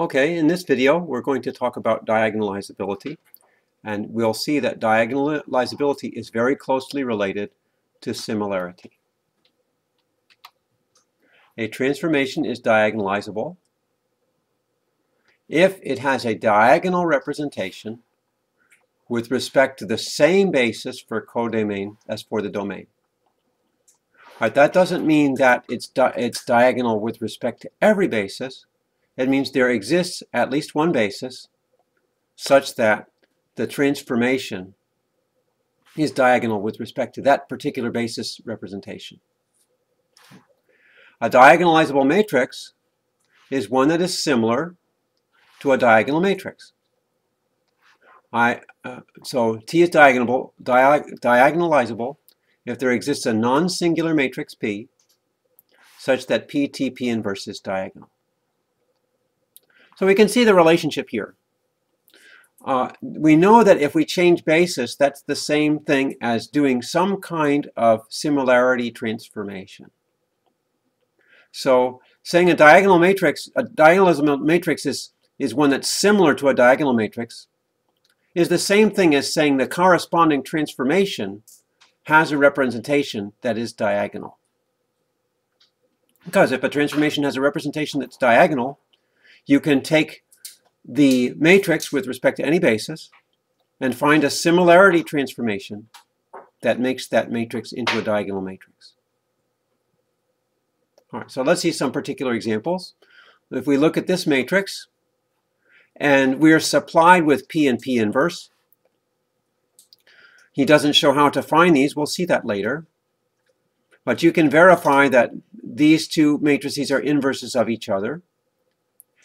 Okay, in this video we're going to talk about diagonalizability, and we'll see that diagonalizability is very closely related to similarity. A transformation is diagonalizable if it has a diagonal representation with respect to the same basis for codomain as for the domain. All right, that doesn't mean that it's diagonal with respect to every basis. It means there exists at least one basis such that the transformation is diagonal with respect to that particular basis representation. A diagonalizable matrix is one that is similar to a diagonal matrix. So T is diagonalizable if there exists a non-singular matrix P such that P inverse is diagonal. So we can see the relationship here. We know that if we change basis, that's the same thing as doing some kind of similarity transformation. So saying a diagonalizable matrix is one that's similar to a diagonal matrix is the same thing as saying the corresponding transformation has a representation that is diagonal. Because if a transformation has a representation that's diagonal, you can take the matrix with respect to any basis and find a similarity transformation that makes that matrix into a diagonal matrix. All right, so let's see some particular examples. If we look at this matrix and we are supplied with P and P inverse, he doesn't show how to find these. We'll see that later. But you can verify that these two matrices are inverses of each other.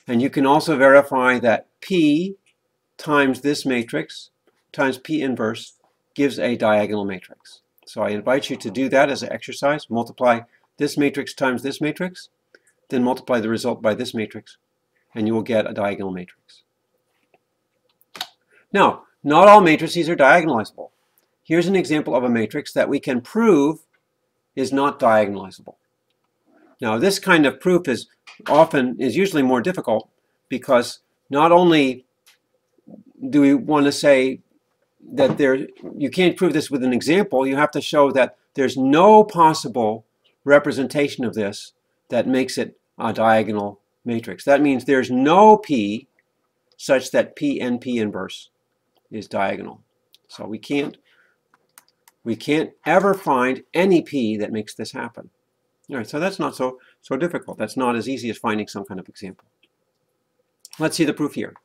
And you can also verify that P times this matrix times P inverse gives a diagonal matrix. So I invite you to do that as an exercise. Multiply this matrix times this matrix, then multiply the result by this matrix, and you will get a diagonal matrix. Now, not all matrices are diagonalizable. Here's an example of a matrix that we can prove is not diagonalizable. Now, this kind of proof is usually more difficult because not only do we want to say that you can't prove this with an example, you have to show that there's no possible representation of this that makes it a diagonal matrix. That means there's no P such that P and P inverse is diagonal. So we can't ever find any P that makes this happen. All right, so that's not so difficult. That's not as easy as finding some kind of example. Let's see the proof here.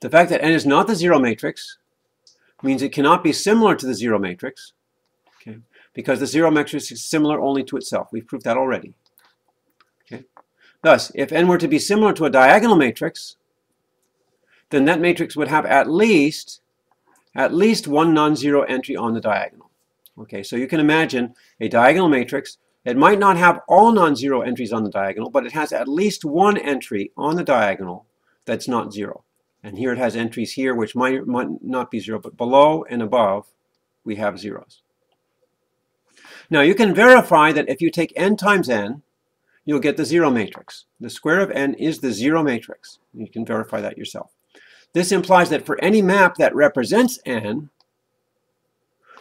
The fact that N is not the zero matrix means it cannot be similar to the zero matrix, okay? Because the zero matrix is similar only to itself. We've proved that already. Okay? Thus, if N were to be similar to a diagonal matrix, then that matrix would have at least one non-zero entry on the diagonal. Okay, so you can imagine a diagonal matrix. It might not have all non-zero entries on the diagonal, but it has at least one entry on the diagonal that's not zero. And here it has entries here which might not be zero, but below and above we have zeros. Now you can verify that if you take n times n, you'll get the zero matrix. The square of n is the zero matrix. You can verify that yourself. This implies that for any map that represents n,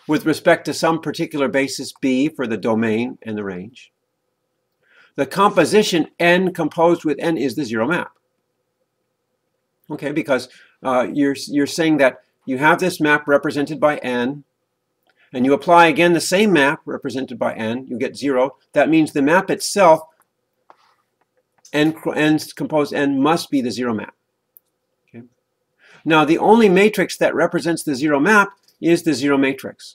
with respect to some particular basis B for the domain and the range, the composition n composed with n is the zero map. Okay, because you're saying that you have this map represented by n, and you apply again the same map represented by n, you get 0. That means the map itself, n composed n, must be the zero map. Okay. Now the only matrix that represents the zero map is the zero matrix.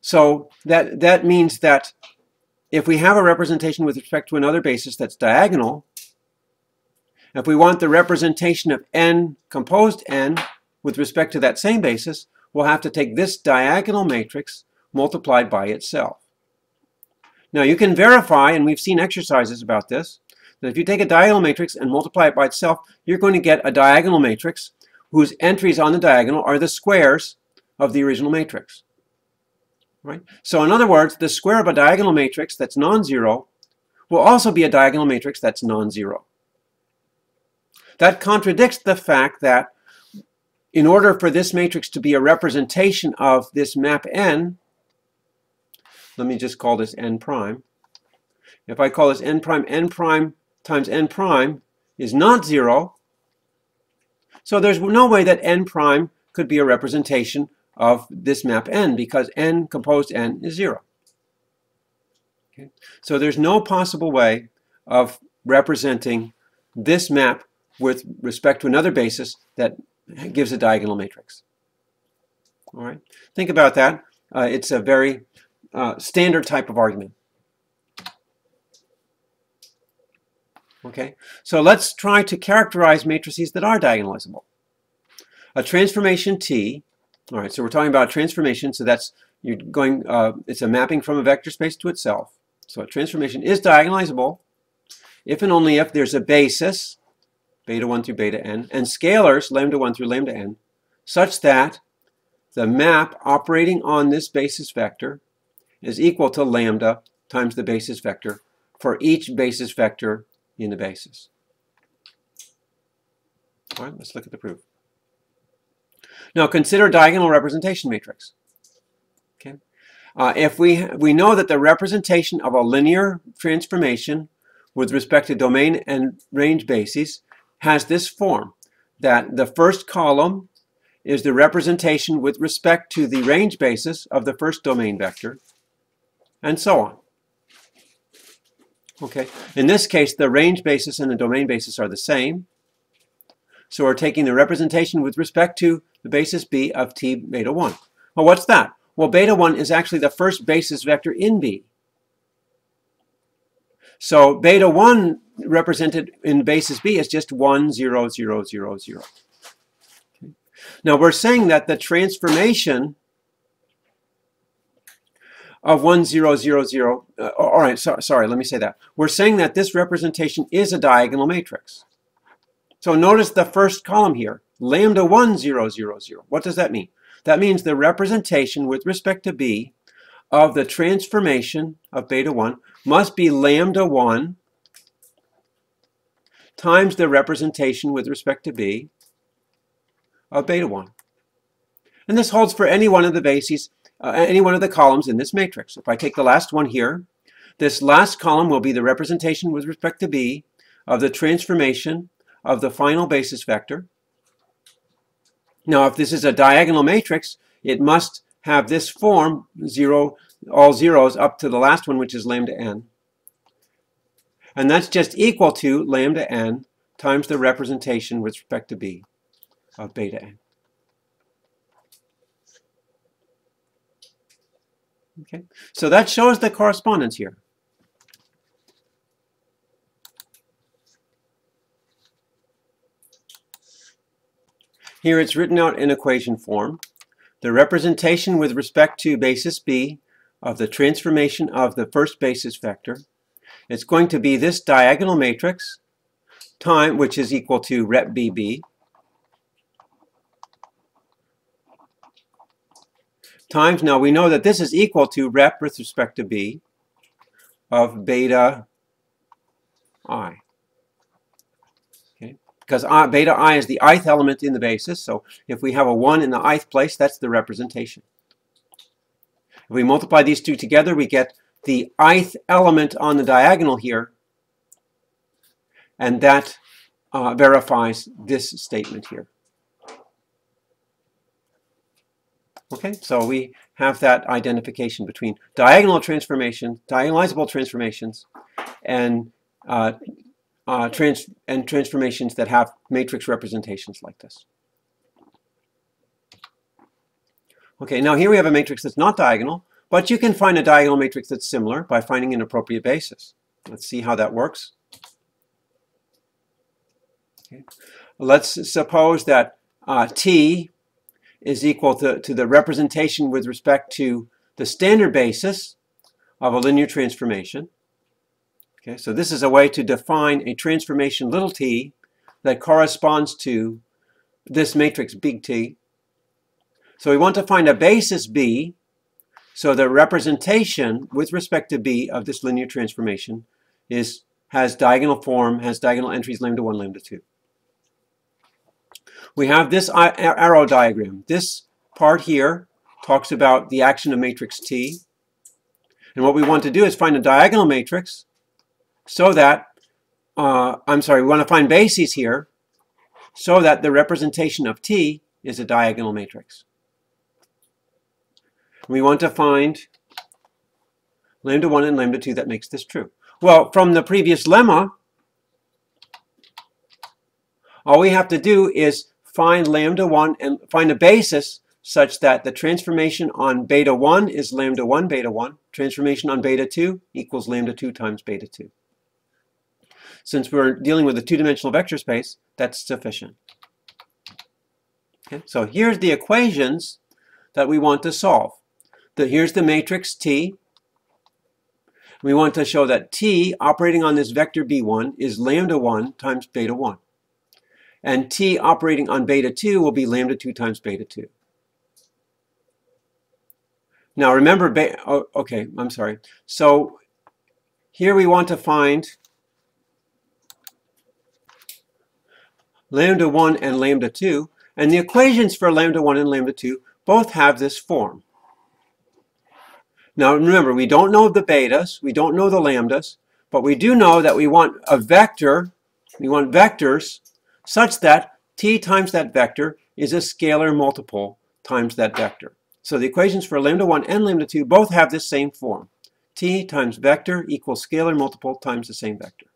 So that means that if we have a representation with respect to another basis that's diagonal, if we want the representation of n composed n with respect to that same basis, we'll have to take this diagonal matrix multiplied by itself. Now you can verify, and we've seen exercises about this, that if you take a diagonal matrix and multiply it by itself, you're going to get a diagonal matrix whose entries on the diagonal are the squares of the original matrix. Right? So in other words, the square of a diagonal matrix that's non-zero will also be a diagonal matrix that's non-zero. That contradicts the fact that in order for this matrix to be a representation of this map n, let me just call this n prime. If I call this n prime times n prime is not 0, so there's no way that n prime could be a representation of this map n, because n composed n is 0. Okay? So there's no possible way of representing this map with respect to another basis that gives a diagonal matrix. All right, think about that. It's a very standard type of argument. Okay, so let's try to characterize matrices that are diagonalizable. A transformation T. All right, so we're talking about transformation. So that's you're going. It's a mapping from a vector space to itself. So a transformation is diagonalizable if and only if there's a basis, beta 1 through beta n, and scalars, lambda 1 through lambda n, such that the map operating on this basis vector is equal to lambda times the basis vector for each basis vector in the basis. All right, let's look at the proof. Now consider diagonal representation matrix. Okay, if we know that the representation of a linear transformation with respect to domain and range bases has this form, that the first column is the representation with respect to the range basis of the first domain vector, and so on. Okay, in this case, the range basis and the domain basis are the same. So we're taking the representation with respect to the basis B of T beta 1. Well, what's that? Well, beta 1 is actually the first basis vector in B. So beta 1 represented in basis B is just 1, 0, 0, 0, 0. Okay. Now we're saying that the transformation of 1, 0, 0, 0, all right, sorry, let me say that. We're saying that this representation is a diagonal matrix. So notice the first column here, lambda 1, 0, 0, 0. What does that mean? That means the representation with respect to B of the transformation of beta 1 must be lambda 1 times the representation with respect to B of beta 1. And this holds for any one of the bases, any one of the columns in this matrix. If I take the last one here, this last column will be the representation with respect to B of the transformation of the final basis vector. Now, if this is a diagonal matrix, it must have this form, 0, all zeros up to the last one, which is lambda n. And that's just equal to lambda n times the representation with respect to B of beta n. Okay, so that shows the correspondence here. Here it's written out in equation form. The representation with respect to basis B of the transformation of the first basis vector, it's going to be this diagonal matrix, time, which is equal to rep BB, times, now we know that this is equal to rep with respect to B of beta I. Okay, because beta I is the ith element in the basis, so if we have a 1 in the ith place, that's the representation. If we multiply these two together, we get the ith element on the diagonal here, and that verifies this statement here. Okay, so we have that identification between diagonal transformations, diagonalizable transformations, and transformations that have matrix representations like this. Okay, now here we have a matrix that's not diagonal, but you can find a diagonal matrix that's similar by finding an appropriate basis. Let's see how that works. Okay. Let's suppose that T is equal to the representation with respect to the standard basis of a linear transformation. Okay, so this is a way to define a transformation little t that corresponds to this matrix big T. So we want to find a basis B, so the representation with respect to B of this linear transformation has diagonal form, has diagonal entries lambda 1, lambda 2. we have this arrow diagram. This part here talks about the action of matrix T. And what we want to do is find a diagonal matrix so that, we want to find bases here so that the representation of T is a diagonal matrix. We want to find lambda 1 and lambda 2 that makes this true. Well, from the previous lemma, all we have to do is find lambda 1 and find a basis such that the transformation on beta 1 is lambda 1 beta 1. Transformation on beta 2 equals lambda 2 times beta 2. Since we're dealing with a two-dimensional vector space, that's sufficient. Okay, so here's the equations that we want to solve. Here's the matrix T. We want to show that T operating on this vector B1 is lambda 1 times beta 1. And T operating on beta 2 will be lambda 2 times beta 2. Now remember, So here we want to find lambda 1 and lambda 2. And the equations for lambda 1 and lambda 2 both have this form. Now remember, we don't know the betas, we don't know the lambdas, but we do know that we want a vector, we want vectors such that T times that vector is a scalar multiple times that vector. So the equations for lambda 1 and lambda 2 both have this same form. T times vector equals scalar multiple times the same vector.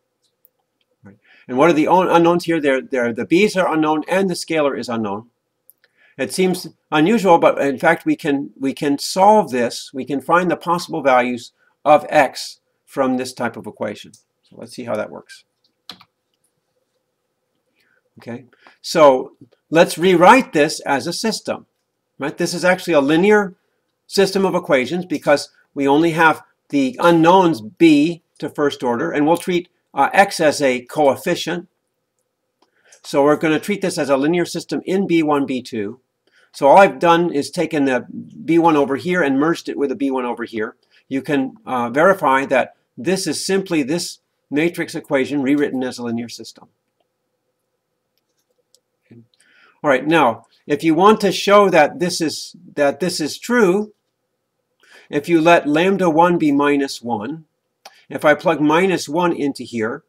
Right. And what are the unknowns here? The b's are unknown and the scalar is unknown. It seems unusual, but in fact we can solve this. We can find the possible values of x from this type of equation. So let's see how that works. Okay, so let's rewrite this as a system. Right? This is actually a linear system of equations because we only have the unknowns b to first order, and we'll treat x as a coefficient. So we're going to treat this as a linear system in B1, B2. So all I've done is taken the B1 over here and merged it with the B1 over here. You can verify that this is simply this matrix equation rewritten as a linear system. Okay. All right, now if you want to show that this is true, if you let lambda 1 be minus 1, if I plug minus 1 into here,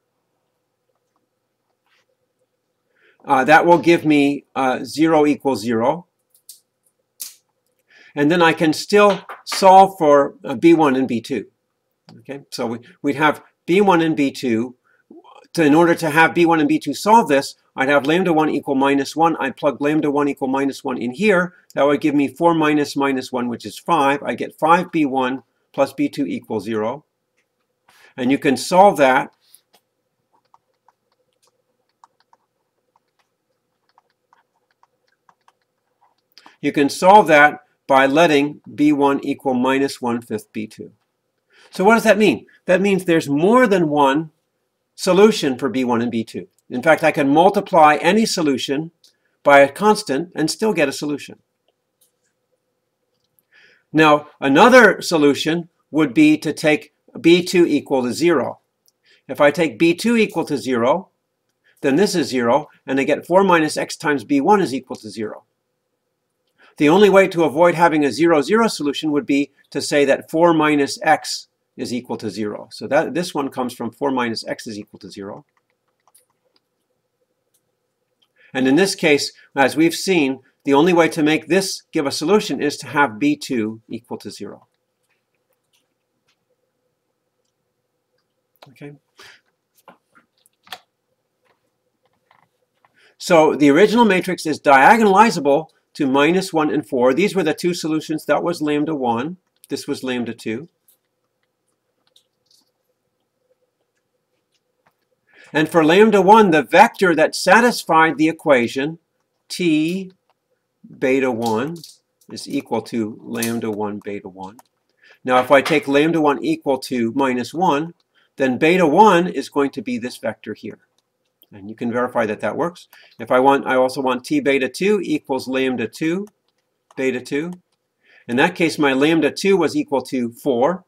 that will give me 0 equals 0. And then I can still solve for B1 and B2. Okay, so we'd have B1 and B2. In order to have B1 and B2 solve this, I'd have lambda 1 equal minus 1. I'd plug lambda 1 equal minus 1 in here. That would give me 4 minus minus 1, which is 5. I get 5B1 plus B2 equals 0. And you can solve that. You can solve that by letting B1 equal minus 1/5 B2. So what does that mean? That means there's more than one solution for B1 and B2. In fact, I can multiply any solution by a constant and still get a solution. Now, another solution would be to take B2 equal to 0. If I take B2 equal to 0, then this is 0, and I get 4 minus x times B1 is equal to 0. The only way to avoid having a 0, 0 solution would be to say that 4 minus x is equal to 0. So this one comes from 4 minus x is equal to 0. And in this case, as we've seen, the only way to make this give a solution is to have B2 equal to 0. Okay. So the original matrix is diagonalizable to minus 1 and 4. These were the two solutions. That was lambda 1. This was lambda 2. And for lambda 1, the vector that satisfied the equation T beta 1 is equal to lambda 1 beta 1. Now if I take lambda 1 equal to minus 1, then beta 1 is going to be this vector here. And you can verify that that works. If I also want T beta 2 equals lambda 2 beta 2. In that case, my lambda 2 was equal to 4.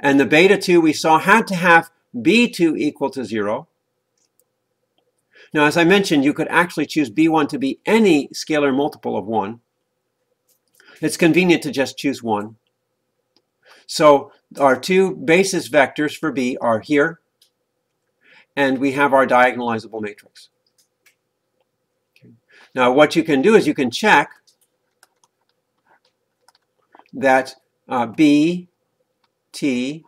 And the beta 2 we saw had to have B2 equal to 0. Now, as I mentioned, you could actually choose B1 to be any scalar multiple of 1. It's convenient to just choose 1. So our two basis vectors for B are here, and we have our diagonalizable matrix. Okay. Now, what you can do is you can check that B, T,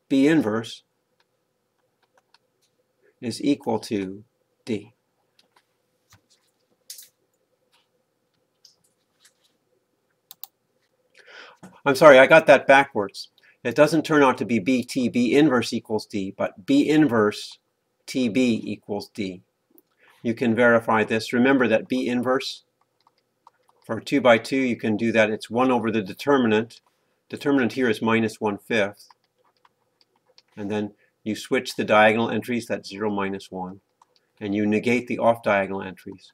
B inverse is equal to D. I'm sorry, I got that backwards. It doesn't turn out to be BT, B inverse equals D, but B inverse TB equals D. You can verify this. Remember that B inverse, for 2 by 2, you can do that. It's 1 over the determinant. Determinant here is minus 1/5. And then you switch the diagonal entries, that's 0, minus 1. And you negate the off-diagonal entries.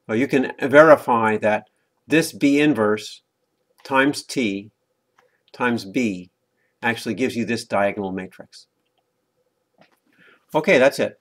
So you can verify that this B inverse times T times B actually gives you this diagonal matrix. Okay, that's it.